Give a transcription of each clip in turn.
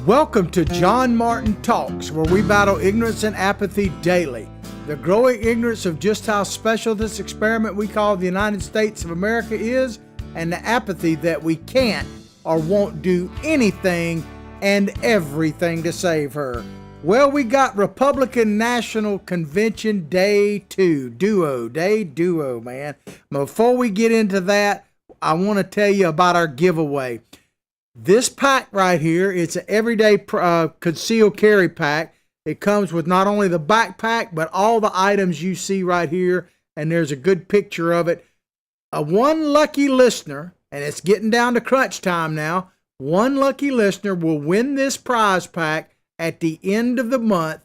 Welcome to John Martin Talks, where we battle ignorance and apathy daily. The growing ignorance of just how special this experiment we call the United States of America is, and the apathy that we can't or won't do anything and everything to save her. Well, we got Republican National Convention Day Duo, man. Before we get into that, I want to tell you about our giveaway. This pack right here, it's an everyday concealed carry pack. It comes with not only the backpack, but all the items you see right here, and there's a good picture of it. One lucky listener, and it's getting down to crunch time now, one lucky listener will win this prize pack at the end of the month.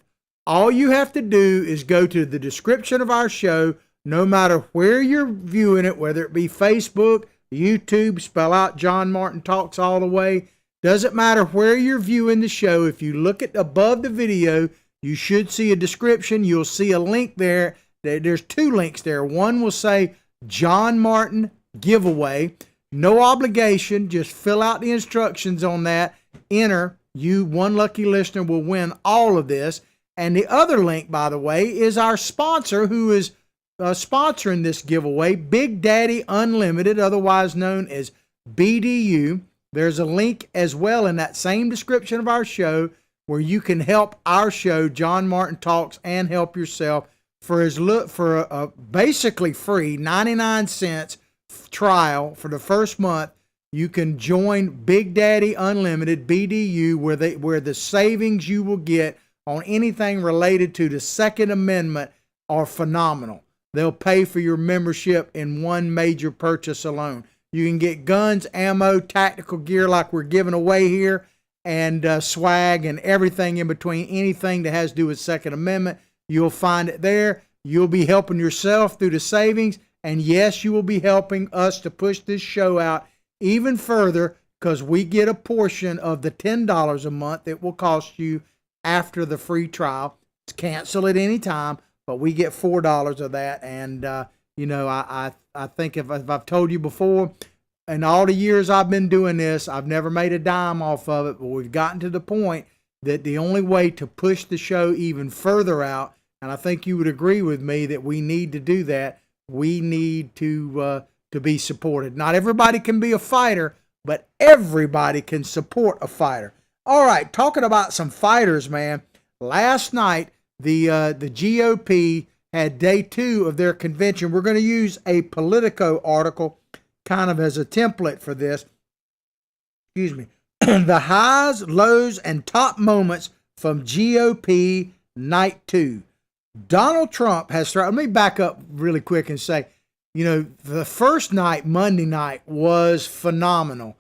All you have to do is go to the description of our show, no matter where you're viewing it, whether it be Facebook, YouTube, spell out John Martin Talks all the way. Doesn't matter where you're viewing the show. If you look at above the video, you should see a description. You'll see a link there. There's two links there. One will say John Martin Giveaway. No obligation. Just fill out the instructions on that. Enter. You, one lucky listener, will win all of this. And the other link, by the way, is our sponsor who is sponsoring this giveaway, Big Daddy Unlimited, otherwise known as BDU. There's a link as well in that same description of our show where you can help our show, John Martin Talks, and help yourself for a basically free 99 cents trial for the first month. You can join Big Daddy Unlimited, BDU, where the savings you will get on anything related to the Second Amendment are phenomenal. They'll pay for your membership in one major purchase alone. You can get guns, ammo, tactical gear like we're giving away here, and swag and everything in between, anything that has to do with Second Amendment. You'll find it there. You'll be helping yourself through the savings, and yes, you will be helping us to push this show out even further because we get a portion of the $10 a month it will cost you after the free trial. Cancel at any time. But we get $4 of that, and I think if I've told you before, in all the years I've been doing this, I've never made a dime off of it, but we've gotten to the point that the only way to push the show even further out, and I think you would agree with me that we need to do that, we need to be supported. Not everybody can be a fighter, but everybody can support a fighter. All right, talking about some fighters, man. Last night, the GOP had day 2 of their convention. We're going to use a Politico article kind of as a template for this. Excuse me. The highs, lows, and top moments from GOP night 2. Donald Trump has let me back up really quick and say, the first night, Monday night, was phenomenal.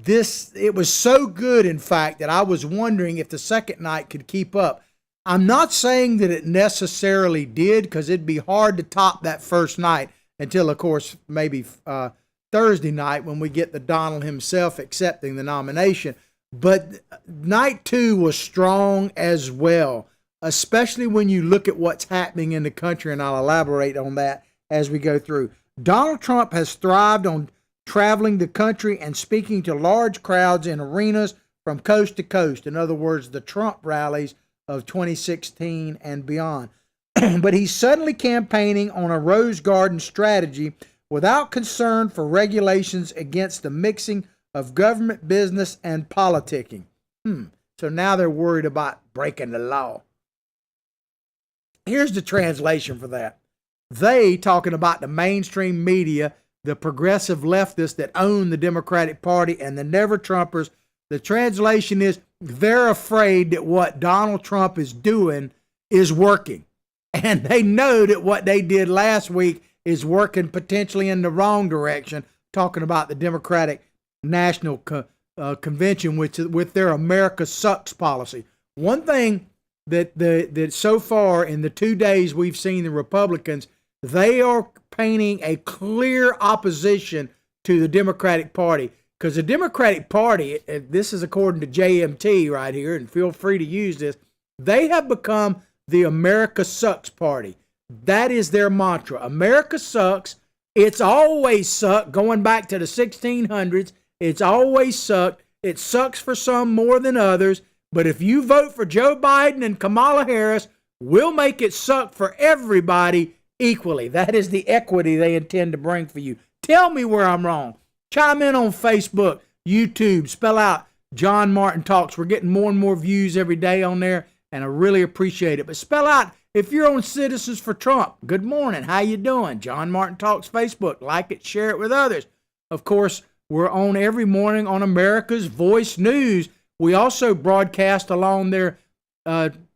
It was so good, in fact, that I was wondering if the second night could keep up. I'm not saying that it necessarily did, because it'd be hard to top that first night until, of course, maybe Thursday night when we get the Donald himself accepting the nomination. But night 2 was strong as well, especially when you look at what's happening in the country, and I'll elaborate on that as we go through. Donald Trump has thrived on traveling the country and speaking to large crowds in arenas from coast to coast. In other words, the Trump rallies of 2016 and beyond. But he's suddenly campaigning on a Rose Garden strategy without concern for regulations against the mixing of government business and politicking. So now they're worried about breaking the law. Here's the translation for that. They, talking about the mainstream media, the progressive leftists that own the Democratic Party and the never-Trumpers, the translation is they're afraid that what Donald Trump is doing is working. And they know that what they did last week is working potentially in the wrong direction, talking about the Democratic National Convention with their America Sucks policy. One thing that so far in the 2 days we've seen the Republicans, they are painting a clear opposition to the Democratic Party. Because the Democratic Party, this is according to JMT right here, and feel free to use this, they have become the America Sucks Party. That is their mantra. America sucks. It's always sucked. Going back to the 1600s, it's always sucked. It sucks for some more than others. But if you vote for Joe Biden and Kamala Harris, we'll make it suck for everybody equally. That is the equity they intend to bring for you. Tell me where I'm wrong. Chime in on Facebook, YouTube, spell out John Martin Talks. We're getting more and more views every day on there, and I really appreciate it. But spell out, if you're on Citizens for Trump, good morning, how you doing? John Martin Talks Facebook. Like it, share it with others. Of course, we're on every morning on America's Voice News. We also broadcast along their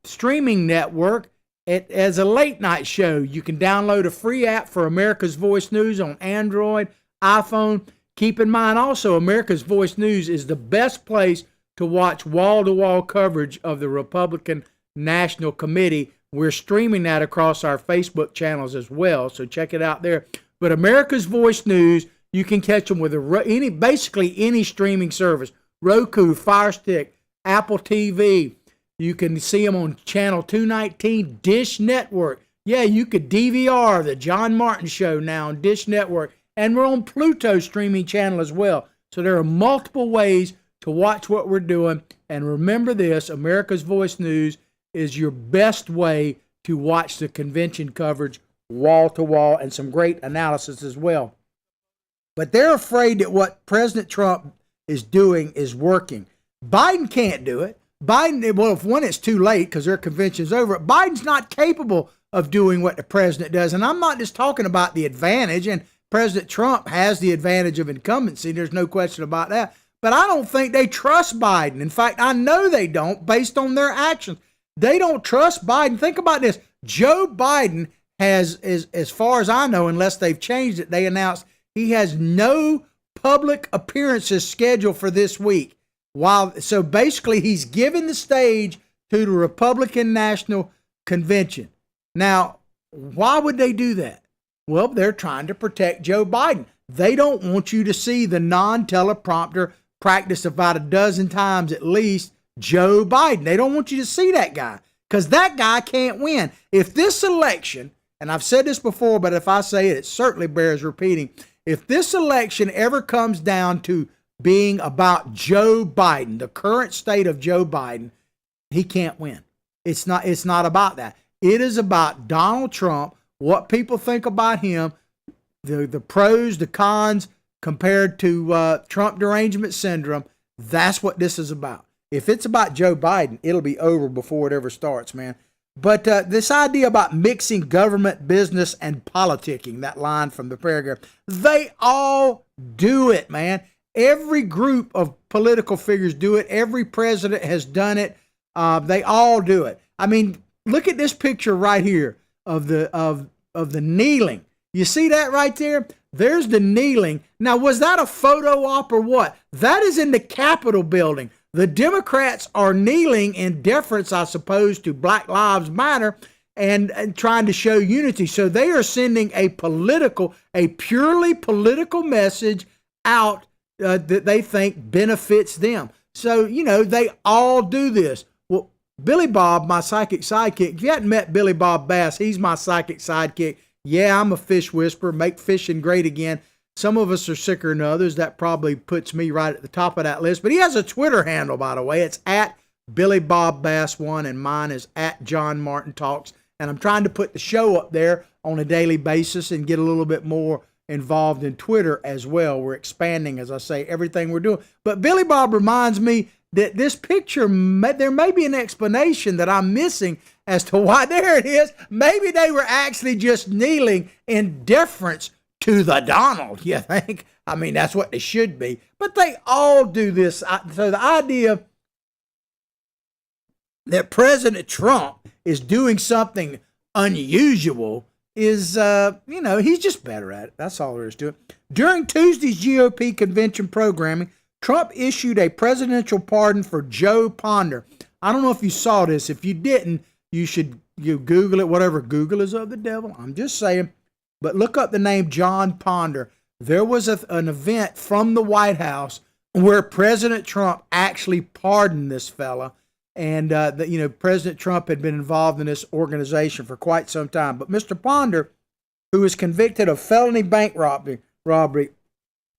streaming network as a late night show. You can download a free app for America's Voice News on Android, iPhone. Keep in mind also, America's Voice News is the best place to watch wall-to-wall coverage of the Republican National Committee. We're streaming that across our Facebook channels as well, so check it out there. But America's Voice News, you can catch them with basically any streaming service. Roku, Fire Stick, Apple TV. You can see them on Channel 219, Dish Network. Yeah, you could DVR the John Martin Show now on Dish Network. And we're on Pluto streaming channel as well. So there are multiple ways to watch what we're doing. And remember this, America's Voice News is your best way to watch the convention coverage wall to wall, and some great analysis as well. But they're afraid that what President Trump is doing is working. Biden can't do it. Biden, well, if one, it's too late because their convention's over. Biden's not capable of doing what the president does. And I'm not just talking about the advantage, and President Trump has the advantage of incumbency. There's no question about that. But I don't think they trust Biden. In fact, I know they don't based on their actions. They don't trust Biden. Think about this. Joe Biden has, as far as I know, unless they've changed it, they announced he has no public appearances scheduled for this week. So basically, he's given the stage to the Republican National Convention. Now, why would they do that? Well, they're trying to protect Joe Biden. They don't want you to see the non-teleprompter practice about a dozen times at least Joe Biden. They don't want you to see that guy because that guy can't win. If this election, and I've said this before, but if I say it, it certainly bears repeating. If this election ever comes down to being about Joe Biden, the current state of Joe Biden, he can't win. It's not about that. It is about Donald Trump, what people think about him, the pros, the cons compared to Trump derangement syndrome. That's what this is about. If it's about Joe Biden, it'll be over before it ever starts, man. But this idea about mixing government, business, and politicking, that line from the paragraph, they all do it, man. Every group of political figures do it. Every president has done it. They all do it. I mean, look at this picture right here of the kneeling. You see that right there? There's the kneeling. Now, was that a photo op or what? That is in the Capitol building. The Democrats are kneeling in deference, I suppose, to Black Lives Matter and trying to show unity. So they are sending a purely political message out that they think benefits them. So, they all do this. Well, Billy Bob, my psychic sidekick, if you hadn't met Billy Bob Bass, he's my psychic sidekick. Yeah, I'm a fish whisperer, make fishing great again. Some of us are sicker than others. That probably puts me right at the top of that list. But he has a Twitter handle, by the way. It's at Billy Bob Bass 1, and mine is at John Martin Talks. And I'm trying to put the show up there on a daily basis and get a little bit more involved in Twitter as well. We're expanding, as I say, everything we're doing. But Billy Bob reminds me that this picture, there may be an explanation that I'm missing as to why. There it is. Maybe they were actually just kneeling in deference to the Donald, you think? I mean, that's what they should be. But they all do this. So the idea that President Trump is doing something unusual is, he's just better at it. That's all there is to it. During Tuesday's GOP convention programming, Trump issued a presidential pardon for Joe Ponder. I don't know if you saw this. If you didn't, you Google it, whatever. Google is of the devil. I'm just saying. But look up the name John Ponder. There was an event from the White House where President Trump actually pardoned this fella. And, President Trump had been involved in this organization for quite some time. But Mr. Ponder, who was convicted of felony bank robbery,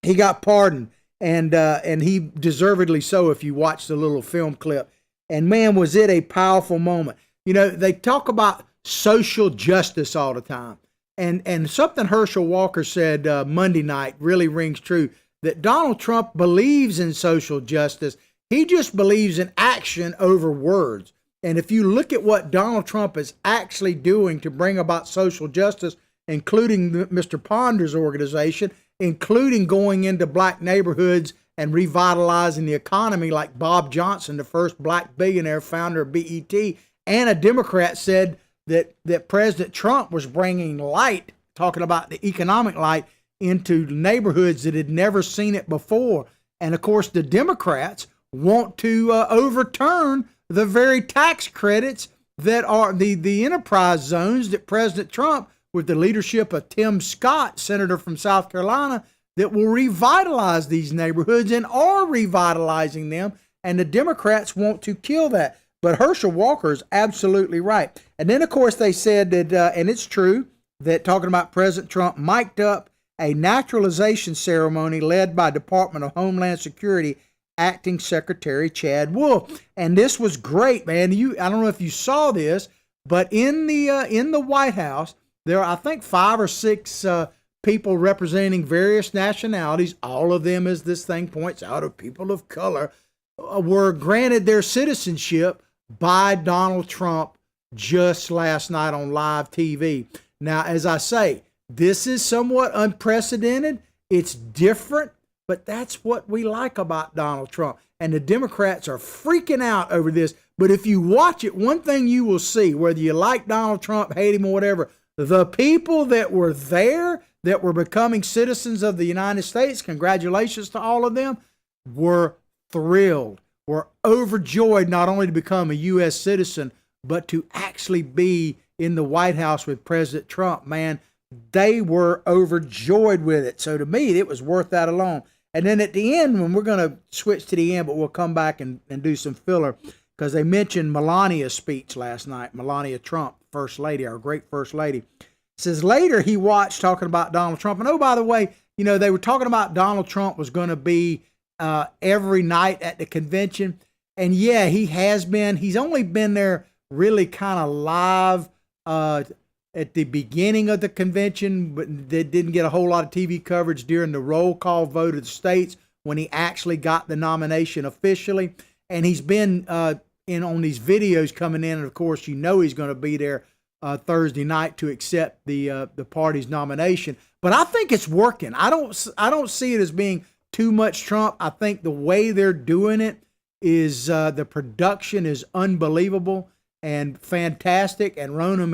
he got pardoned. And he deservedly so if you watch the little film clip. And man, was it a powerful moment. You know, they talk about social justice all the time. And something Herschel Walker said Monday night really rings true, that Donald Trump believes in social justice. He just believes in action over words. And if you look at what Donald Trump is actually doing to bring about social justice, including Mr. Ponder's organization, including going into black neighborhoods and revitalizing the economy, like Bob Johnson, the first black billionaire, founder of BET, and a Democrat said that President Trump was bringing light, talking about the economic light, into neighborhoods that had never seen it before. And of course, the Democrats want to overturn the very tax credits that are the enterprise zones that President Trump, with the leadership of Tim Scott, senator from South Carolina, that will revitalize these neighborhoods and are revitalizing them. And the Democrats want to kill that. But Herschel Walker is absolutely right. And then, of course, they said that, and it's true, that talking about President Trump mic'd up a naturalization ceremony led by Department of Homeland Security Acting Secretary Chad Wolf. And this was great, man. I don't know if you saw this, but in the White House, there are, I think, 5 or 6 people representing various nationalities, all of them, as this thing points out, are people of color, were granted their citizenship by Donald Trump just last night on live TV. Now, as I say, this is somewhat unprecedented. It's different, but that's what we like about Donald Trump. And the Democrats are freaking out over this. But if you watch it, one thing you will see, whether you like Donald Trump, hate him, or whatever, the people that were there, that were becoming citizens of the United States, congratulations to all of them, were thrilled, were overjoyed not only to become a U.S. citizen, but to actually be in the White House with President Trump. Man, they were overjoyed with it. So to me, it was worth that alone. And then at the end, when we're going to switch to the end, but we'll come back and do some filler, because they mentioned Melania's speech last night, Melania Trump, First Lady, our great First Lady. It says later he watched talking about Donald Trump. And oh, by the way, you know, they were talking about Donald Trump was going to be every night at the convention. And yeah, he has been. He's only been there really kind of live at the beginning of the convention, but they didn't get a whole lot of TV coverage during the roll call vote of the states when he actually got the nomination officially. And he's been in on these videos coming in. And of course, you know, he's going to be there Thursday night to accept the party's nomination. But I think it's working. I don't see it as being too much Trump. I think the way they're doing it is the production is unbelievable and fantastic. And Rona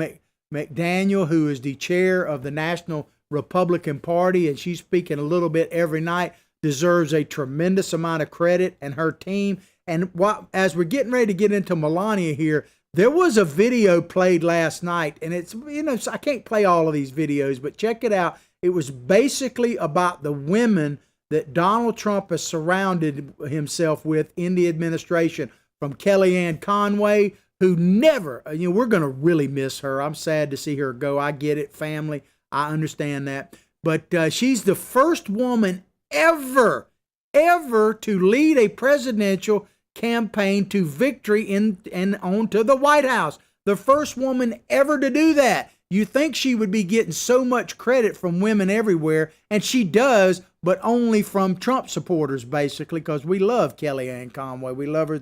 McDaniel, who is the chair of the National Republican Party, and she's speaking a little bit every night, deserves a tremendous amount of credit, and her team. And as we're getting ready to get into Melania here, there was a video played last night, and it's, you know, I can't play all of these videos, but check it out. It was basically about the women that Donald Trump has surrounded himself with in the administration, from Kellyanne Conway, who never, you know, we're going to really miss her. I'm sad to see her go. I get it, family. I understand that. But she's the first woman ever to lead a presidential campaign to victory and onto the White House. The first woman ever to do that. You think she would be getting so much credit from women everywhere, and she does, but only from Trump supporters, basically, because we love Kellyanne Conway. We love her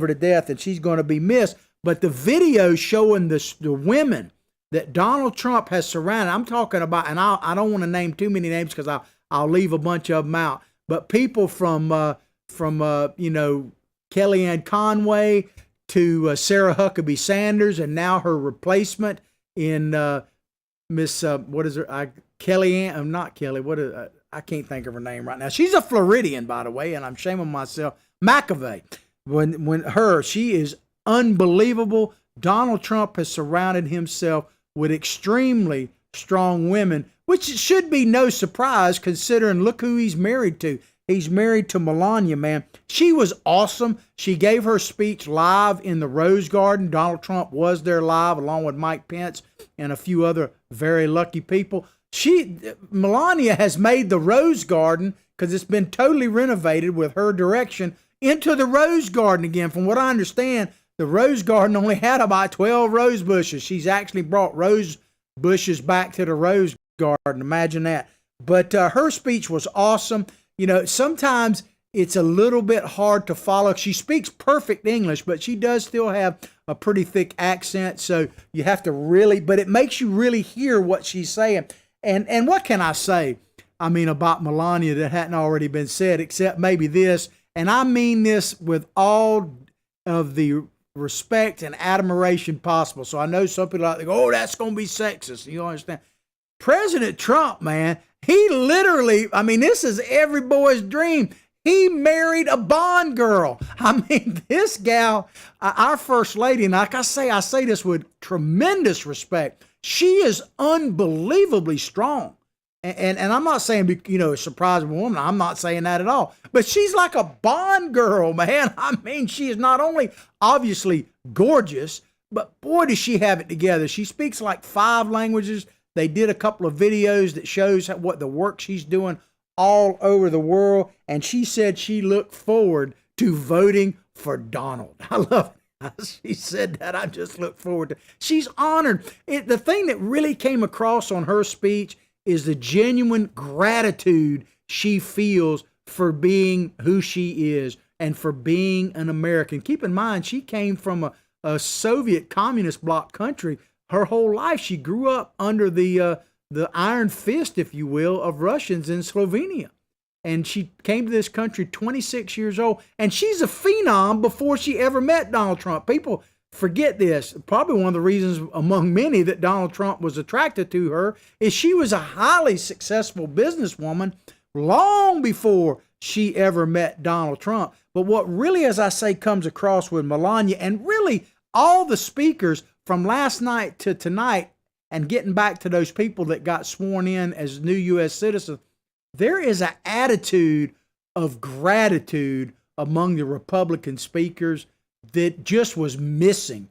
to death, and she's going to be missed. But the video showing the women that Donald Trump has surrounded, I'm talking about, and I don't want to name too many names because I'll leave a bunch of them out, but people from you know, Kellyanne Conway to Sarah Huckabee Sanders, and now her replacement in Miss what is her? Kellyanne? I'm not Kelly. I can't think of her name right now. She's a Floridian, by the way, and I'm shaming myself. McAvey. She is unbelievable. Donald Trump has surrounded himself with extremely strong women, which should be no surprise considering look who he's married to. He's married to Melania, man. She was awesome. She gave her speech live in the Rose Garden. Donald Trump was there live along with Mike Pence and a few other very lucky people. Melania has made the Rose Garden, because it's been totally renovated with her direction, into the rose garden again. From what I understand, the rose garden only had about 12 rose bushes. She's actually brought rose bushes back to the rose garden. Imagine that. But her speech was awesome. Sometimes it's a little bit hard to follow. She speaks perfect English, but she does still have a pretty thick accent. So you have to really, but it makes you really hear what she's saying. And what can I say? About Melania that hadn't already been said, except maybe this. And I mean this with all of the respect and admiration possible. So I know some people are like, oh, that's going to be sexist. You understand? President Trump, man, he literally, this is every boy's dream. He married a Bond girl. This gal, our first lady, and like I say this with tremendous respect. She is unbelievably strong. And I'm not saying, a surprising woman. I'm not saying that at all. But she's like a Bond girl, man. She is not only obviously gorgeous, but boy, does she have it together. She speaks like 5 languages. They did a couple of videos that shows what the work she's doing all over the world. And she said she looked forward to voting for Donald. I love it. She said that. I just look forward to. She's honored. The thing that really came across on her speech is the genuine gratitude she feels for being who she is and for being an American. Keep in mind, she came from a Soviet communist bloc country. Her whole life, she grew up under the iron fist, if you will, of Russians in Slovenia. And she came to this country 26 years old, and she's a phenom before she ever met Donald Trump. People forget this. Probably one of the reasons among many that Donald Trump was attracted to her is she was a highly successful businesswoman long before she ever met Donald Trump. But what really, as I say, comes across with Melania and really all the speakers from last night to tonight, and getting back to those people that got sworn in as new U.S. citizens, there is an attitude of gratitude among the Republican speakers that just was missing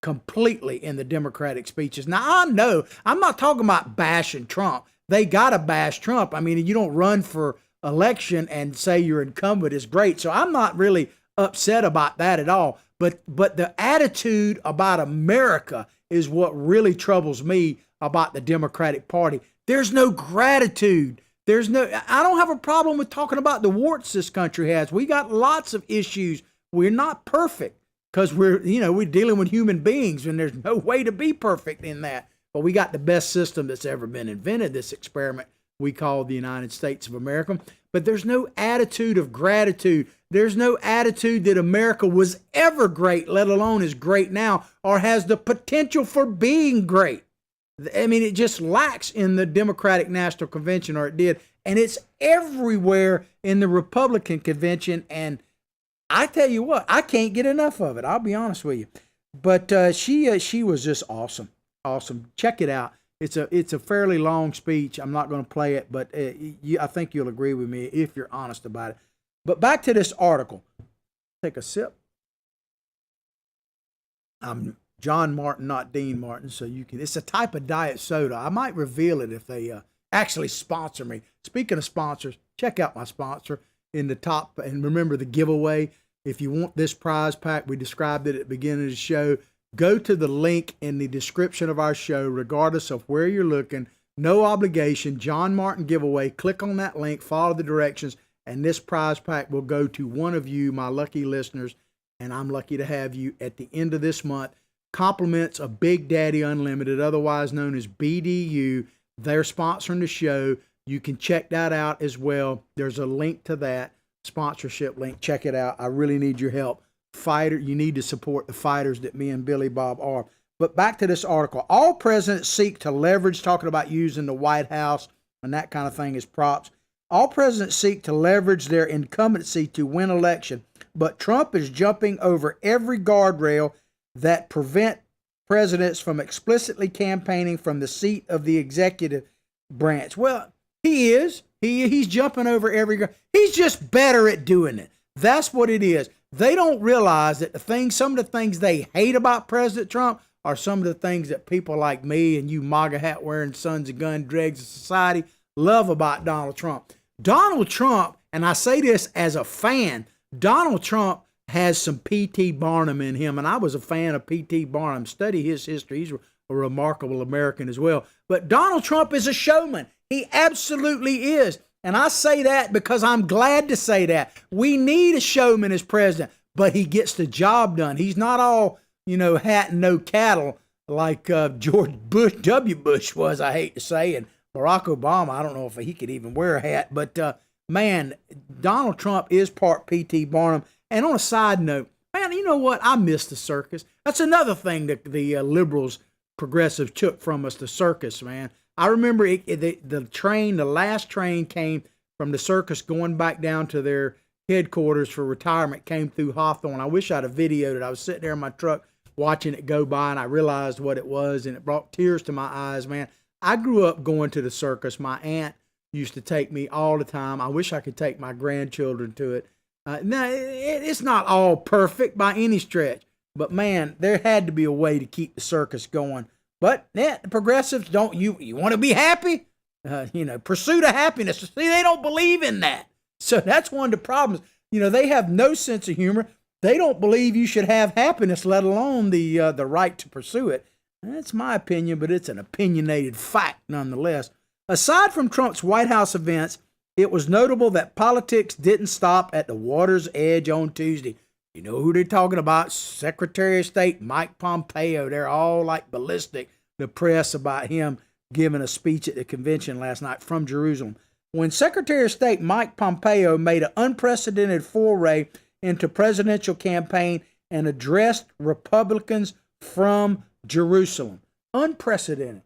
completely in the Democratic speeches. Now, I know I'm not talking about bashing Trump. They got to bash Trump. You don't run for election and say your incumbent is great. So I'm not really upset about that at all. But the attitude about America is what really troubles me about the Democratic Party. There's no gratitude. I don't have a problem with talking about the warts this country has. We got lots of issues. We're not perfect because we're dealing with human beings, and there's no way to be perfect in that. But we got the best system that's ever been invented, this experiment we call the United States of America. But there's no attitude of gratitude. There's no attitude that America was ever great, let alone is great now, or has the potential for being great. It just lacks in the Democratic National Convention, or it did. And it's everywhere in the Republican convention. And I tell you what, I can't get enough of it. I'll be honest with you. But she was just awesome. Awesome. Check it out. It's a fairly long speech. I'm not going to play it, but I think you'll agree with me if you're honest about it. But back to this article. Take a sip. I'm John Martin, not Dean Martin, so you can. It's a type of diet soda. I might reveal it if they actually sponsor me. Speaking of sponsors, check out my sponsor in the top, and remember the giveaway. If you want this prize pack, we described it at the beginning of the show. Go to the link in the description of our show, regardless of where you're looking. No obligation. John Martin giveaway. Click on that link, follow the directions, and this prize pack will go to one of you, my lucky listeners, and I'm lucky to have you at the end of this month. Compliments of Big Daddy Unlimited, otherwise known as BDU. They're sponsoring the show. You can check that out as well. There's a link to that sponsorship link. Check it out. I really need your help. You need to support the fighters that me and Billy Bob are. But back to this article. All presidents seek to leverage, talking about using the White House and that kind of thing as props. All presidents seek to leverage their incumbency to win election, but Trump is jumping over every guardrail that prevent presidents from explicitly campaigning from the seat of the executive branch. Well, he is. He's jumping over every. He's just better at doing it. That's what it is. They don't realize that some of the things they hate about President Trump are some of the things that people like me and you MAGA hat wearing sons of gun dregs of society love about Donald Trump. Donald Trump, and I say this as a fan, Donald Trump has some P.T. Barnum in him, and I was a fan of P.T. Barnum. Study his history. He's a remarkable American as well. But Donald Trump is a showman. He absolutely is. And I say that because I'm glad to say that. We need a showman as president, but he gets the job done. He's not all, hat and no cattle like George Bush, W. Bush was, I hate to say, and Barack Obama. I don't know if he could even wear a hat, but man, Donald Trump is part P.T. Barnum. And on a side note, man, you know what? I miss the circus. That's another thing that the liberals, progressives took from us, the circus, man. I remember the last train came from the circus going back down to their headquarters for retirement, came through Hawthorne. I wish I'd have videoed it. I was sitting there in my truck watching it go by, and I realized what it was, and it brought tears to my eyes, man. I grew up going to the circus. My aunt used to take me all the time. I wish I could take my grandchildren to it. Now, it's not all perfect by any stretch, but man, there had to be a way to keep the circus going. But the progressives don't. You want to be happy? Pursuit of happiness. See, they don't believe in that. So that's one of the problems. They have no sense of humor. They don't believe you should have happiness, let alone the right to pursue it. That's my opinion, but it's an opinionated fact nonetheless. Aside from Trump's White House events, it was notable that politics didn't stop at the water's edge on Tuesday. You know who they're talking about? Secretary of State Mike Pompeo. They're all like ballistic, the press, about him giving a speech at the convention last night from Jerusalem. When Secretary of State Mike Pompeo made an unprecedented foray into presidential campaign and addressed Republicans from Jerusalem. Unprecedented.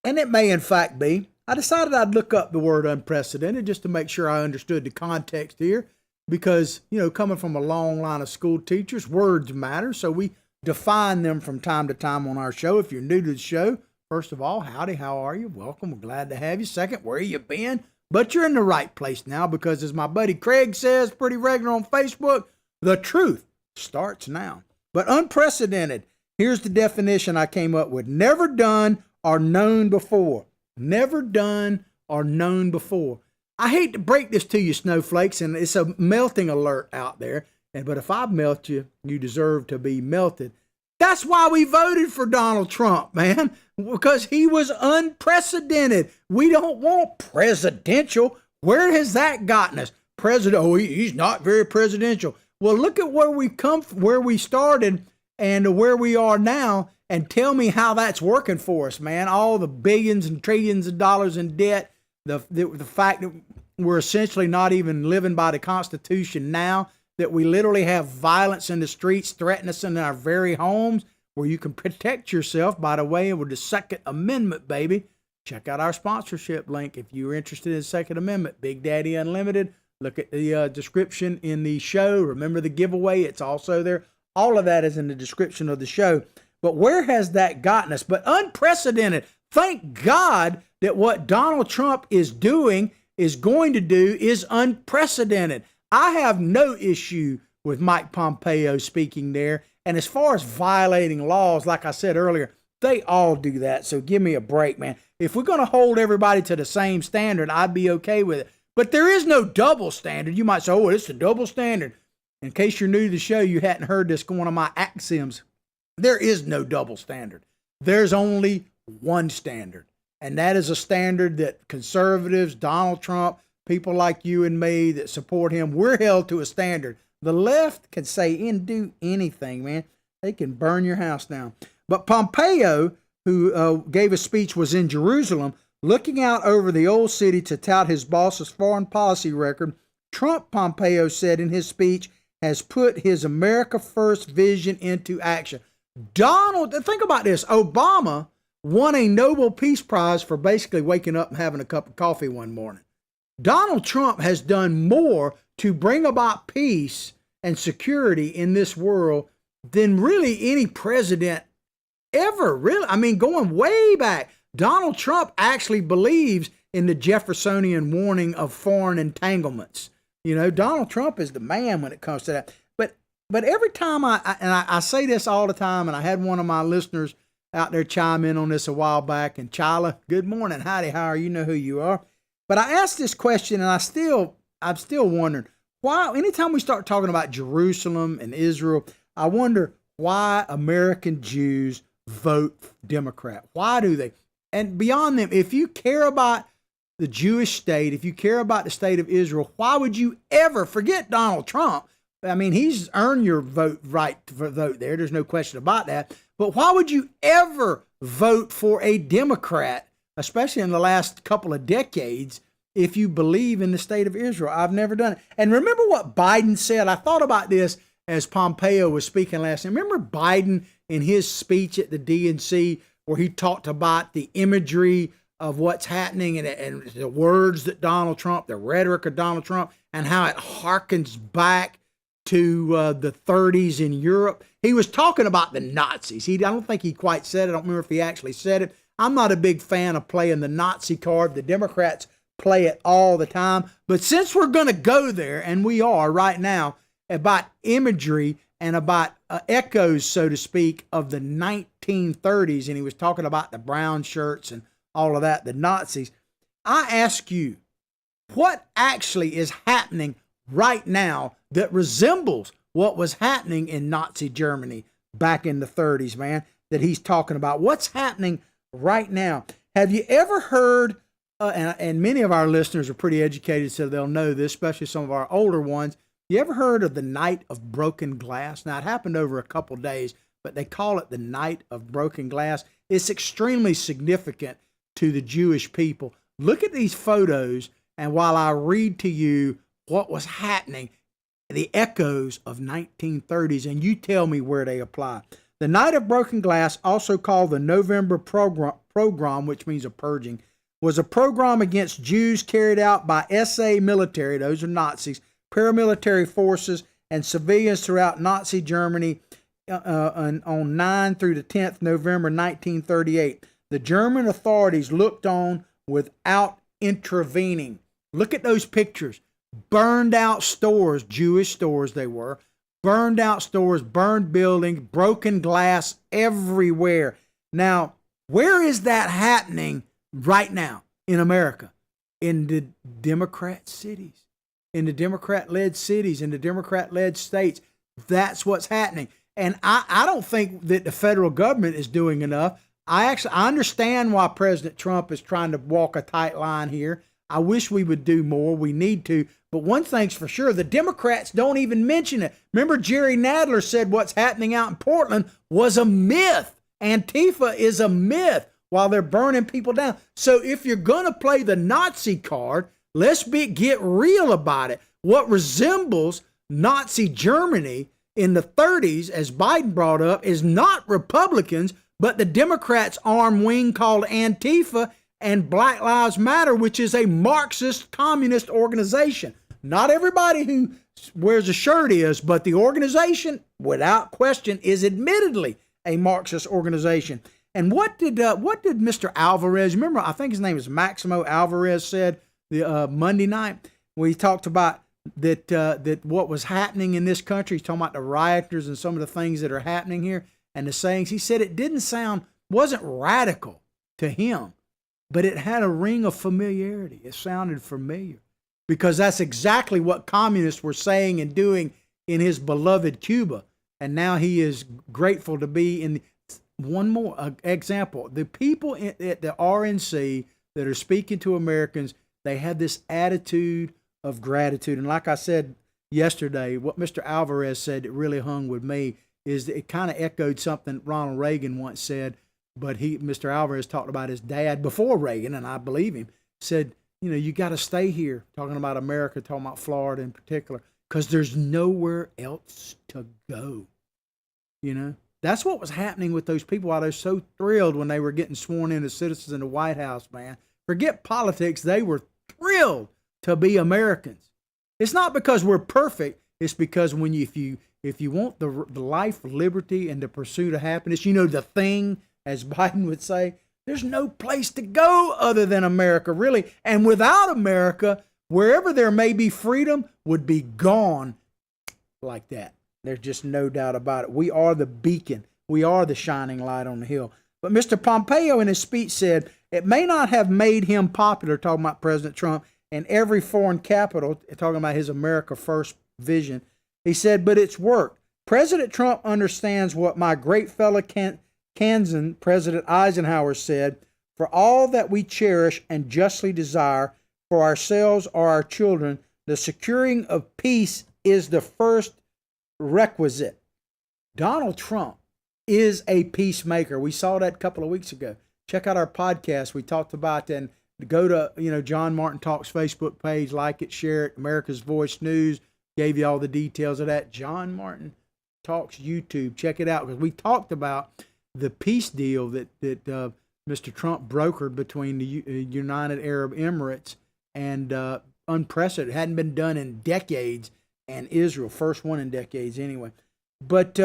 And it may in fact be. I decided I'd look up the word unprecedented just to make sure I understood the context here. Because, coming from a long line of school teachers, words matter. So we define them from time to time on our show. If you're new to the show, first of all, howdy, how are you? Welcome. We're glad to have you. Second, where you been? But you're in the right place now because, as my buddy Craig says pretty regular on Facebook, the truth starts now. But unprecedented, here's the definition I came up with. Never done or known before. Never done or known before. I hate to break this to you, snowflakes, and it's a melting alert out there. But if I melt you, you deserve to be melted. That's why we voted for Donald Trump, man, because he was unprecedented. We don't want presidential. Where has that gotten us? He's not very presidential. Well, look at where we've come from, where we started and where we are now, and tell me how that's working for us, man. All the billions and trillions of dollars in debt, the fact that we're essentially not even living by the Constitution now, that we literally have violence in the streets threatening us in our very homes, where you can protect yourself by the way with the Second Amendment, baby. Check out our sponsorship link if you're interested in the Second Amendment. Big Daddy Unlimited. Look at the description in the show. Remember the giveaway. It's also there. All of that is in the description of the show. But where has that gotten us? But unprecedented. Thank God that what Donald Trump is doing, is going to do, is unprecedented. I have no issue with Mike Pompeo speaking there. And as far as violating laws, like I said earlier, they all do that. So give me a break, man. If we're going to hold everybody to the same standard, I'd be okay with it. But there is no double standard. You might say, oh, it's a double standard. In case you're new to the show, you hadn't heard this, one of my axioms. There is no double standard. There's only one standard. And that is a standard that conservatives, Donald Trump, people like you and me that support him, we're held to a standard. The left can say and do anything, man. They can burn your house down. But Pompeo, who gave a speech, was in Jerusalem, looking out over the old city to tout his boss's foreign policy record. Trump, Pompeo said in his speech, has put his America First vision into action. Think about this. Obama won a Nobel Peace Prize for basically waking up and having a cup of coffee one morning. Donald Trump has done more to bring about peace and security in this world than really any president ever. Really, I mean, going way back, Donald Trump actually believes in the Jeffersonian warning of foreign entanglements. Donald Trump is the man when it comes to that. But every time I say this all the time, and I had one of my listeners out there chime in on this a while back, and Chyla, good morning, howdy, how are you? You know who you are. But I asked this question, and I'm still wondering, why, anytime we start talking about Jerusalem and Israel, I wonder why American Jews vote Democrat. Why do they? And beyond them, if you care about the Jewish state, if you care about the state of Israel, why would you ever forget Donald Trump? I mean, he's earned your right to vote there. There's no question about that. But why would you ever vote for a Democrat, especially in the last couple of decades, if you believe in the state of Israel? I've never done it. And remember what Biden said? I thought about this as Pompeo was speaking last night. Remember Biden in his speech at the DNC where he talked about the imagery of what's happening and the words that Donald Trump, the rhetoric of Donald Trump, and how it harkens back to the 30s in Europe. He was talking about the Nazis. I don't think he quite said it. I don't remember if he actually said it. I'm not a big fan of playing the Nazi card. The Democrats play it all the time. But since we're going to go there, and we are right now, about imagery and about echoes, so to speak, of the 1930s, and he was talking about the brown shirts and all of that, the Nazis, I ask you, what actually is happening right now that resembles what was happening in Nazi Germany back in the 30s, man, that he's talking about? What's happening right now? Have you ever heard, and many of our listeners are pretty educated, so they'll know this, especially some of our older ones, you ever heard of the Night of Broken Glass? Now, it happened over a couple days, but they call it the Night of Broken Glass. It's extremely significant to the Jewish people. Look at these photos, and while I read to you what was happening, the echoes of 1930s, and you tell me where they apply. The Night of Broken Glass, also called the November Pogrom, which means a purging, was a pogrom against Jews carried out by SA military, those are Nazis, paramilitary forces, and civilians throughout Nazi Germany on 9 through the 10th November 1938. The German authorities looked on without intervening. Look at those pictures. Burned out stores, Jewish stores they were, burned out stores, burned buildings, broken glass everywhere. Now, where is that happening right now in America? In the Democrat cities, in the Democrat-led cities, in the Democrat-led states. That's what's happening. And I don't think that the federal government is doing enough. I understand why President Trump is trying to walk a tight line here. I wish we would do more. We need to. But one thing's for sure, the Democrats don't even mention it. Remember, Jerry Nadler said what's happening out in Portland was a myth. Antifa is a myth while they're burning people down. So if you're going to play the Nazi card, let's get real about it. What resembles Nazi Germany in the 30s, as Biden brought up, is not Republicans, but the Democrats' arm wing called Antifa and Black Lives Matter, which is a Marxist communist organization. Not everybody who wears a shirt is, but the organization, without question, is admittedly a Marxist organization. And what did Mr. Alvarez, remember, I think his name is Maximo Alvarez, said the Monday night, where he talked about that what was happening in this country. He's talking about the rioters and some of the things that are happening here and the sayings. He said it wasn't radical to him, but it had a ring of familiarity. It sounded familiar because that's exactly what communists were saying and doing in his beloved Cuba. And now he is grateful to be in. One more example. The people at the RNC that are speaking to Americans, they have this attitude of gratitude. And like I said yesterday, what Mr. Alvarez said that really hung with me is that it kind of echoed something Ronald Reagan once said, but Mr. Alvarez talked about his dad before Reagan, and I believe him, said, you got to stay here, talking about America, talking about Florida in particular, because there's nowhere else to go. That's what was happening with those people while they're so thrilled when they were getting sworn in as citizens in the White House, man. Forget politics. They were thrilled to be Americans. It's not because we're perfect. It's because if you want the life, liberty, and the pursuit of happiness, the thing, as Biden would say, there's no place to go other than America, really. And without America, wherever there may be freedom would be gone like that. There's just no doubt about it. We are the beacon. We are the shining light on the hill. But Mr. Pompeo in his speech said, it may not have made him popular, talking about President Trump, in every foreign capital, talking about his America First vision. He said, but it's worked. President Trump understands what my great fellow Kansan, President Eisenhower, said, for all that we cherish and justly desire for ourselves or our children, the securing of peace is the first requisite. Donald Trump is a peacemaker. We saw that a couple of weeks ago. Check out our podcast. We talked about that. And go to, John Martin Talks Facebook page, like it, share it. America's Voice News gave you all the details of that. John Martin Talks YouTube. Check it out, because we talked about the peace deal that Mr. Trump brokered between the United Arab Emirates and unprecedented. It hadn't been done in decades, and Israel, first one in decades anyway. But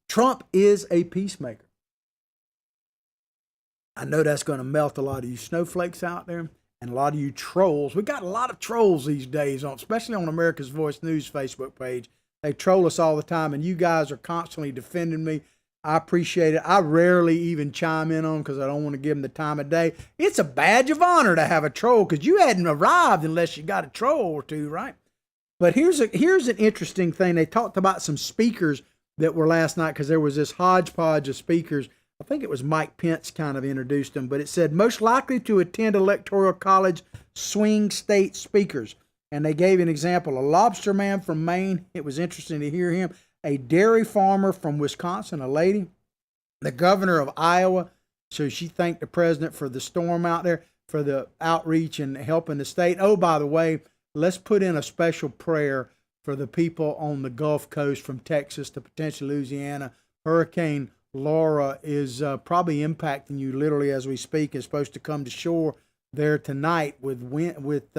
Trump is a peacemaker. I know that's going to melt a lot of you snowflakes out there and a lot of you trolls. We got a lot of trolls these days, especially on America's Voice News Facebook page. They troll us all the time, and you guys are constantly defending me. I appreciate it. I rarely even chime in on them because I don't want to give them the time of day. It's a badge of honor to have a troll, because you hadn't arrived unless you got a troll or two, right? But here's an interesting thing. They talked about some speakers that were last night, because there was this hodgepodge of speakers. I think it was Mike Pence kind of introduced them, but it said most likely to attend Electoral College swing state speakers. And they gave an example, a lobster man from Maine. It was interesting to hear him. A dairy farmer from Wisconsin, a lady. The governor of Iowa. So she thanked the president for the storm out there, for the outreach and helping the state. Oh, by the way, let's put in a special prayer for the people on the Gulf Coast from Texas to potentially Louisiana. Hurricane Laura is probably impacting you literally as we speak. It's supposed to come to shore there tonight with wind, with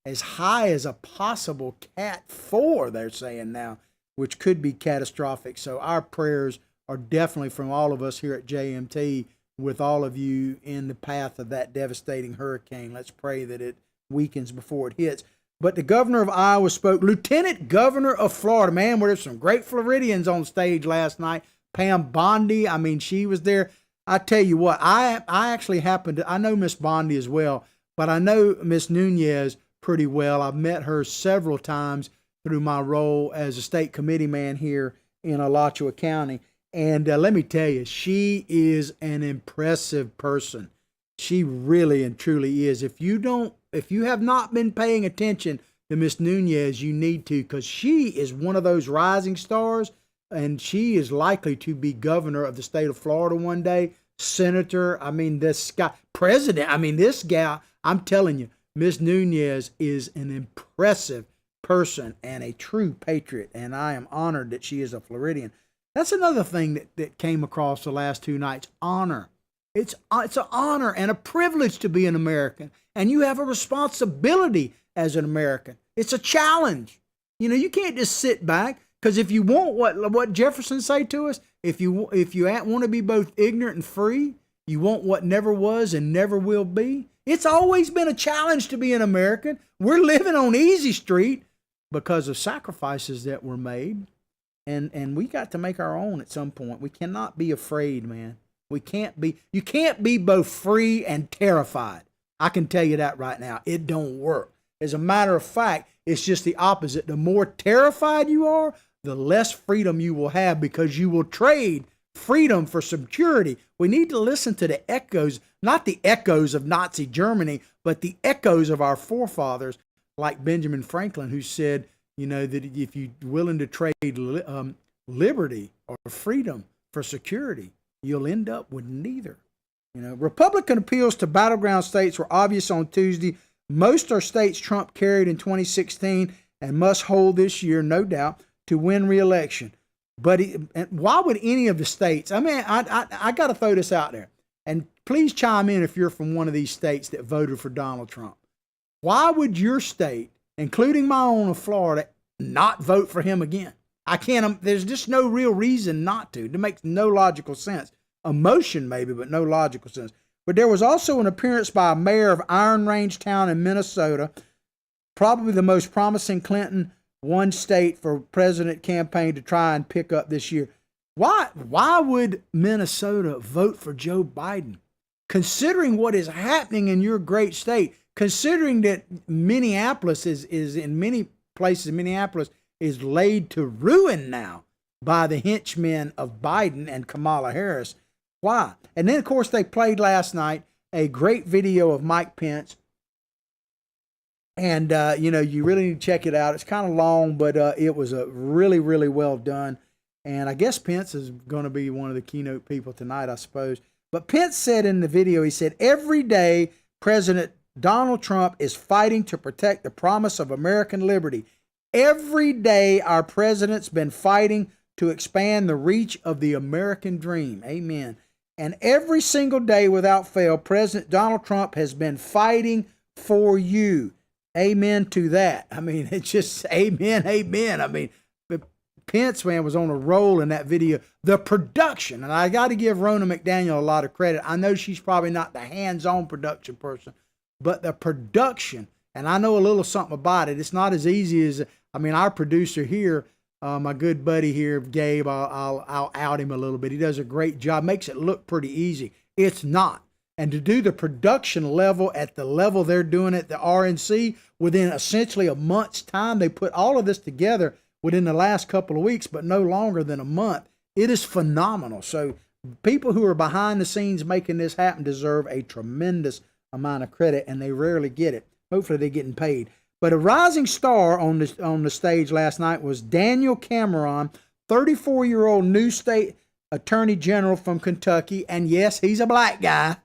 as high as a possible Cat 4, they're saying now, which could be catastrophic. So our prayers are definitely from all of us here at JMT with all of you in the path of that devastating hurricane. Let's pray that it weakens before it hits. But the governor of Iowa spoke. Lieutenant Governor of Florida, man, there's some great Floridians on stage last night. Pam Bondi, she was there. I tell you what, I actually happened to, I know Miss Bondi as well, but I know Miss Nunez pretty well. I've met her several times through my role as a state committee man here in Alachua County. And let me tell you, she is an impressive person. She really and truly is. If you have not been paying attention to Miss Nunez, you need to, because she is one of those rising stars, and she is likely to be governor of the state of Florida one day, senator. This guy, president. This gal, I'm telling you, Miss Nunez is an impressive person and a true patriot, and I am honored that she is a Floridian. That's another thing that came across the last two nights, honor. It's an honor and a privilege to be an American, and you have a responsibility as an American. It's a challenge. You can't just sit back, because if you want what Jefferson say to us, if you want to be both ignorant and free, you want what never was and never will be. It's always been a challenge to be an American. We're living on easy street because of sacrifices that were made. And we got to make our own at some point. We cannot be afraid, man. You can't be both free and terrified. I can tell you that right now. It don't work. As a matter of fact, it's just the opposite. The more terrified you are, the less freedom you will have, because you will trade freedom for security. We need to listen to the echoes, not the echoes of Nazi Germany, but the echoes of our forefathers, like Benjamin Franklin, who said, that if you're willing to trade liberty or freedom for security, you'll end up with neither. Republican appeals to battleground states were obvious on Tuesday. Most are states Trump carried in 2016 and must hold this year, no doubt, to win re-election. But why would any of the states, I got to throw this out there, and please chime in if you're from one of these states that voted for Donald Trump. Why would your state, including my own of Florida, not vote for him again? There's just no real reason not to. It makes no logical sense. Emotion maybe, but no logical sense. But there was also an appearance by a mayor of Iron Range Town in Minnesota, probably the most promising Clinton one state for president campaign to try and pick up this year. Why would Minnesota vote for Joe Biden? Considering what is happening in your great state, considering that Minneapolis is in many places, Minneapolis is laid to ruin now by the henchmen of Biden and Kamala Harris. Why? And then, of course, they played last night a great video of Mike Pence. And, you really need to check it out. It's kind of long, but it was a really, really well done. And I guess Pence is going to be one of the keynote people tonight, I suppose. But Pence said in the video, he said, every day President Donald Trump is fighting to protect the promise of American liberty. Every day our president's been fighting to expand the reach of the American dream. Amen. And every single day without fail, President Donald Trump has been fighting for you. Amen to that. I mean, it's just amen, amen. I mean, Pence, man, was on a roll in that video. The production, and I got to give Rona McDaniel a lot of credit. I know she's probably not the hands-on production person, but the production, and I know a little something about it. It's not as easy as, our producer here, my good buddy here, Gabe, I'll out him a little bit. He does a great job, makes it look pretty easy. It's not. And to do the production level at the level they're doing at the RNC within essentially a month's time, they put all of this together within the last couple of weeks, but no longer than a month. It is phenomenal. So people who are behind the scenes making this happen deserve a tremendous amount of credit, and they rarely get it. Hopefully they're getting paid. But a rising star on the stage last night was Daniel Cameron, 34-year-old new state attorney general from Kentucky. And yes, he's a black guy.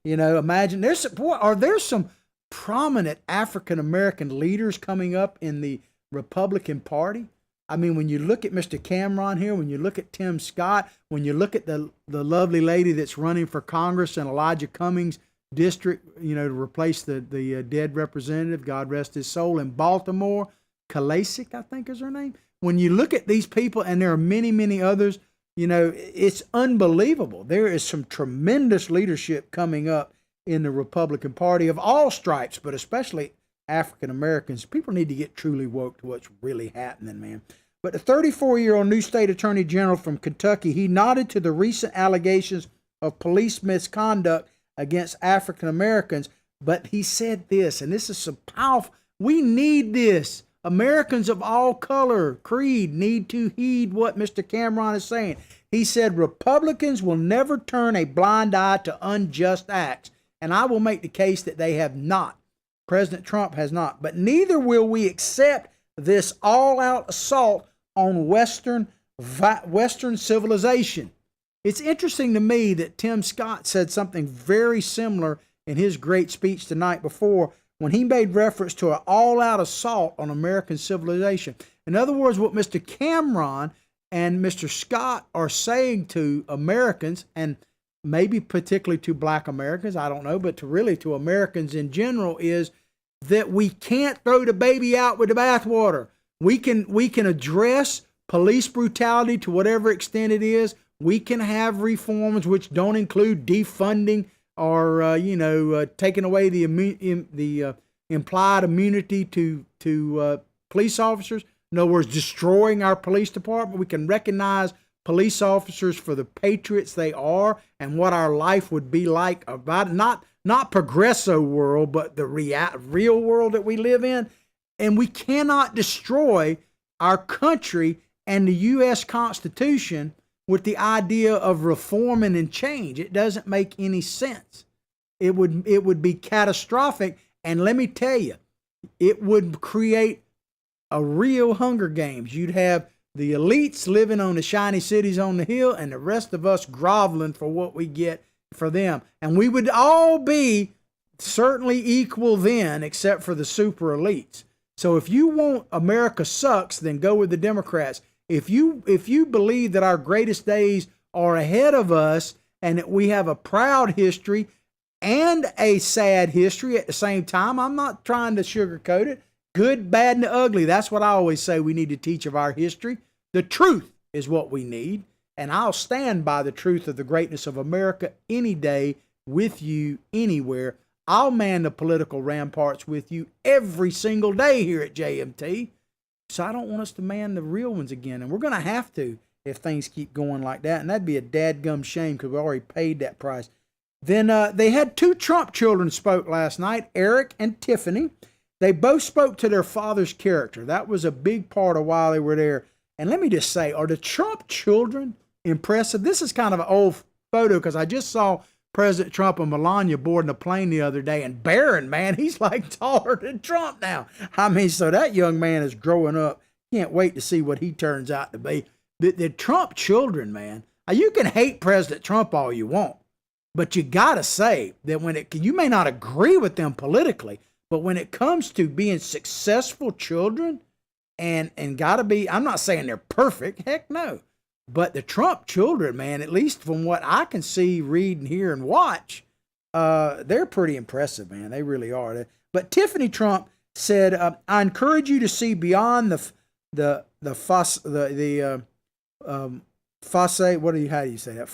Imagine are there some prominent African-American leaders coming up in the Republican Party? I mean, when you look at Mr. Cameron here, when you look at Tim Scott, when you look at the lovely lady that's running for Congress in Elijah Cummings' district, to replace the dead representative, God rest his soul, in Baltimore, Kasich, I think is her name. When you look at these people, and there are many, many others, it's unbelievable. There is some tremendous leadership coming up in the Republican Party of all stripes, but especially African Americans. People need to get truly woke to what's really happening, man. But the 34-year-old new state attorney general from Kentucky, he nodded to the recent allegations of police misconduct against African Americans, but he said this, and this is so powerful. We need this. Americans of all color, creed, need to heed what Mr. Cameron is saying. He said, Republicans will never turn a blind eye to unjust acts, and I will make the case that they have not. President Trump has not. But neither will we accept this all-out assault on Western civilization. It's interesting to me that Tim Scott said something very similar in his great speech the night before when he made reference to an all-out assault on American civilization. In other words, what Mr. Cameron and Mr. Scott are saying to Americans, and maybe particularly to black Americans, I don't know, but to Americans in general, is that we can't throw the baby out with the bathwater. We can address police brutality to whatever extent it is. We can have reforms which don't include defunding or taking away the implied immunity to police officers. In other words, destroying our police department. We can recognize police officers for the patriots they are and what our life would be like about not progresso world, but the real world that we live in. And we cannot destroy our country and the U.S. Constitution with the idea of reforming and change. It doesn't make any sense. It would be catastrophic. And let me tell you, it would create a real Hunger Games. You'd have the elites living on the shiny cities on the hill and the rest of us groveling for what we get for them. And we would all be certainly equal then, except for the super elites. So if you want America sucks, then go with the Democrats. If you believe that our greatest days are ahead of us and that we have a proud history and a sad history at the same time, I'm not trying to sugarcoat it. Good, bad, and ugly. That's what I always say we need to teach of our history. The truth is what we need. And I'll stand by the truth of the greatness of America any day with you anywhere. I'll man the political ramparts with you every single day here at JMT. So I don't want us to man the real ones again. And we're going to have to if things keep going like that. And that'd be a dadgum shame because we already paid that price. Then they had two Trump children spoke last night, Eric and Tiffany. They both spoke to their father's character. That was a big part of why they were there. And let me just say, are the Trump children impressive? This is kind of an old photo because I just saw President Trump and Melania boarding a plane the other day. And Barron, man, he's like taller than Trump now. I mean, so that young man is growing up. Can't wait to see what he turns out to be. The Trump children, man, you can hate President Trump all you want, but you got to say that you may not agree with them politically, but when it comes to being successful children and got to be, I'm not saying they're perfect, heck no, but the Trump children, man, at least from what I can see, read and hear and watch, they're pretty impressive, man. They really are. But Tiffany Trump said, I encourage you to see beyond the facade. How do you say that?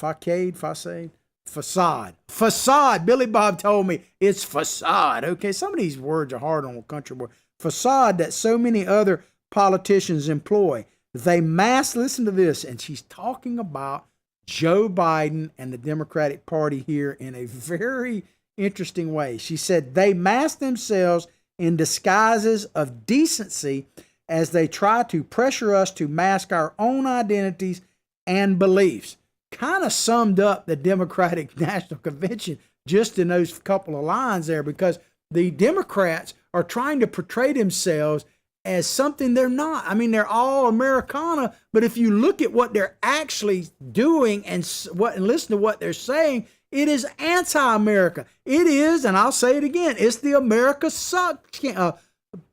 Facade. Billy Bob told me it's facade. Okay, some of these words are hard on a country boy. Facade that so many other politicians employ. They listen to this, and she's talking about Joe Biden and the Democratic Party here in a very interesting way. She said they mask themselves in disguises of decency as they try to pressure us to mask our own identities and beliefs. Kind of summed up the Democratic National Convention just in those couple of lines there, because the Democrats are trying to portray themselves as something they're not. I mean, they're all Americana, but if you look at what they're actually doing and listen to what they're saying, it is anti-America. It is, and I'll say it again, it's the America sucks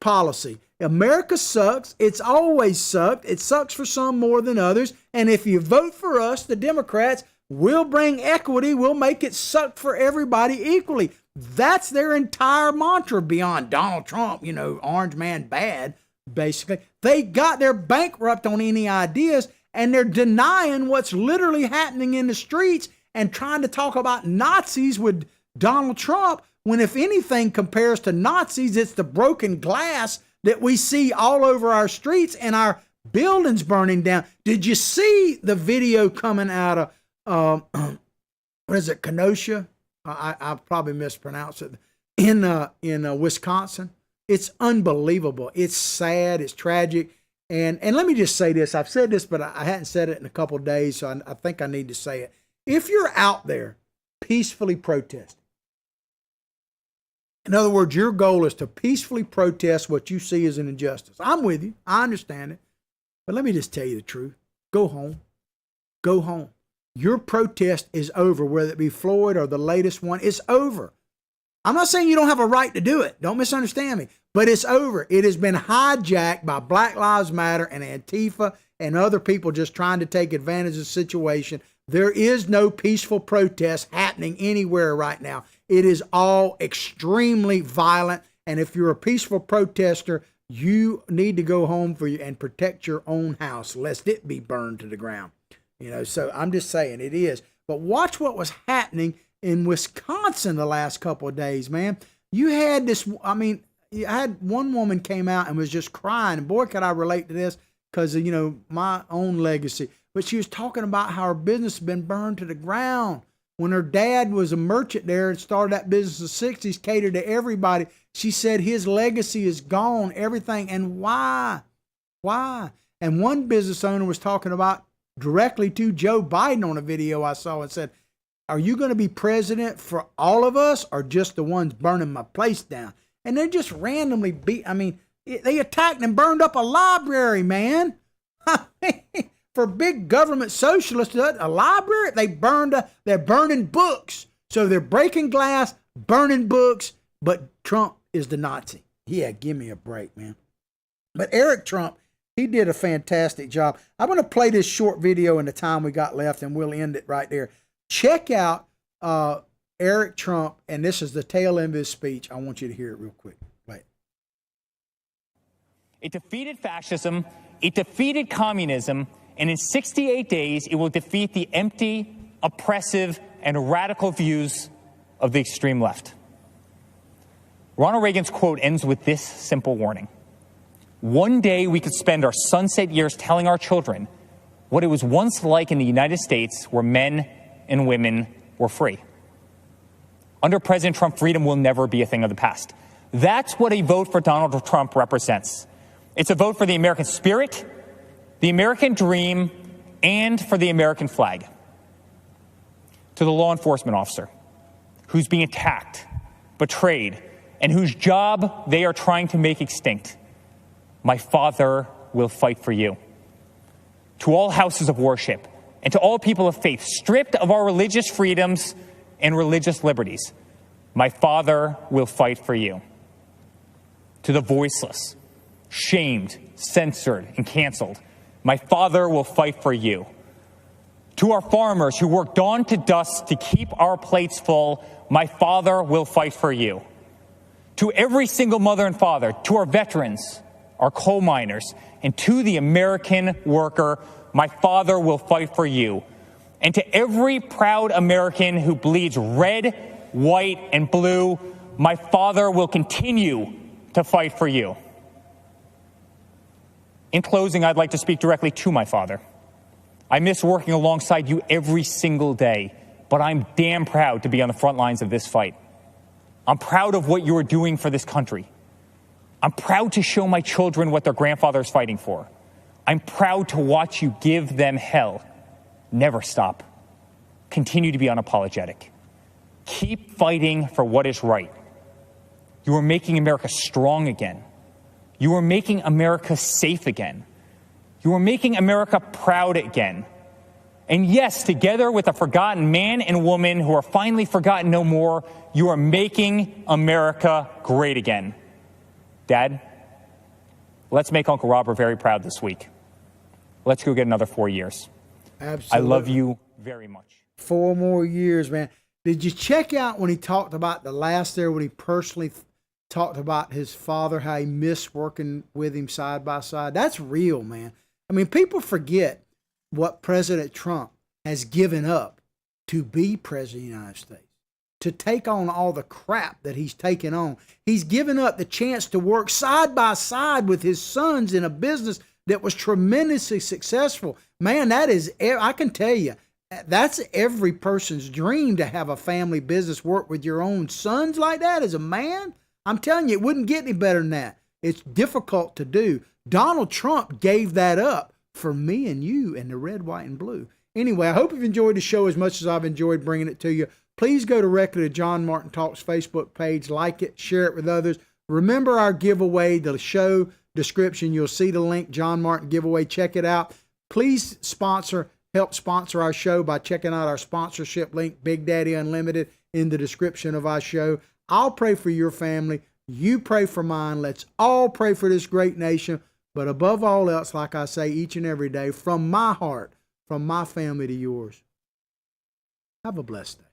policy. America sucks. It's always sucked. It sucks for some more than others. And if you vote for us, the Democrats, we'll bring equity. We'll make it suck for everybody equally. That's their entire mantra beyond Donald Trump, orange man bad, basically. They're bankrupt on any ideas, and they're denying what's literally happening in the streets and trying to talk about Nazis with Donald Trump, when if anything compares to Nazis, it's the broken glass that we see all over our streets and our buildings burning down. Did you see the video coming out of, Kenosha? I probably mispronounced it. In Wisconsin. It's unbelievable. It's sad. It's tragic. And let me just say this. I've said this, but I hadn't said it in a couple of days, so I think I need to say it. If you're out there peacefully protesting, in other words, your goal is to peacefully protest what you see as an injustice. I'm with you. I understand it. But let me just tell you the truth. Go home. Go home. Your protest is over, whether it be Floyd or the latest one. It's over. I'm not saying you don't have a right to do it. Don't misunderstand me. But it's over. It has been hijacked by Black Lives Matter and Antifa and other people just trying to take advantage of the situation. There is no peaceful protest happening anywhere right now. It is all extremely violent. And if you're a peaceful protester, you need to go home and protect your own house, lest it be burned to the ground. So I'm just saying it is. But watch what was happening in Wisconsin the last couple of days, man. You had one woman came out and was just crying. And boy, could I relate to this because of, my own legacy. But she was talking about how her business had been burned to the ground. When her dad was a merchant there and started that business in the 60s, catered to everybody, she said his legacy is gone, everything. And why? Why? And one business owner was talking about directly to Joe Biden on a video I saw and said, are you going to be president for all of us or just the ones burning my place down? And they just randomly they attacked and burned up a library, man. For big government socialists, a library, they're burning books. So they're breaking glass, burning books, but Trump is the Nazi. Yeah, give me a break, man. But Eric Trump, he did a fantastic job. I'm going to play this short video in the time we got left, and we'll end it right there. Check out Eric Trump, and this is the tail end of his speech. I want you to hear it real quick. Play it. It defeated fascism, it defeated communism, and in 68 days, it will defeat the empty, oppressive, and radical views of the extreme left. Ronald Reagan's quote ends with this simple warning. One day we could spend our sunset years telling our children what it was once like in the United States where men and women were free. Under President Trump, freedom will never be a thing of the past. That's what a vote for Donald Trump represents. It's a vote for the American spirit, the American dream, and for the American flag. To the law enforcement officer who's being attacked, betrayed, and whose job they are trying to make extinct, my father will fight for you. To all houses of worship and to all people of faith stripped of our religious freedoms and religious liberties, my father will fight for you. To the voiceless, shamed, censored, and canceled, my father will fight for you. To our farmers who work dawn to dusk to keep our plates full, my father will fight for you. To every single mother and father, to our veterans, our coal miners, and to the American worker, my father will fight for you. And to every proud American who bleeds red, white, and blue, my father will continue to fight for you. In closing, I'd like to speak directly to my father. I miss working alongside you every single day, but I'm damn proud to be on the front lines of this fight. I'm proud of what you're doing for this country. I'm proud to show my children what their grandfather is fighting for. I'm proud to watch you give them hell. Never stop. Continue to be unapologetic. Keep fighting for what is right. You are making America strong again. You are making America safe again. You are making America proud again. And yes, together with a forgotten man and woman who are finally forgotten no more, you are making America great again. Dad, let's make Uncle Robert very proud this week. Let's go get another 4 years. Absolutely. I love you very much. 4 more years, man. Did you check out when he talked about the last there, when he personally talked about his father, how he missed working with him side by side? That's real, man. I mean, people forget what President Trump has given up to be president of the United States, to take on all the crap that he's taken on. He's given up the chance to work side by side with his sons in a business that was tremendously successful. Man, that is, I can tell you, that's every person's dream, to have a family business, work with your own sons like that as a man. I'm telling you, it wouldn't get any better than that. It's difficult to do. Donald Trump gave that up for me and you and the red, white, and blue. Anyway, I hope you've enjoyed the show as much as I've enjoyed bringing it to you. Please go directly to John Martin Talks Facebook page, like it, share it with others. Remember our giveaway, the show description. You'll see the link, John Martin giveaway. Check it out. Please help sponsor our show by checking out our sponsorship link, Big Daddy Unlimited, in the description of our show. I'll pray for your family. You pray for mine. Let's all pray for this great nation. But above all else, like I say each and every day, from my heart, from my family to yours, have a blessed day.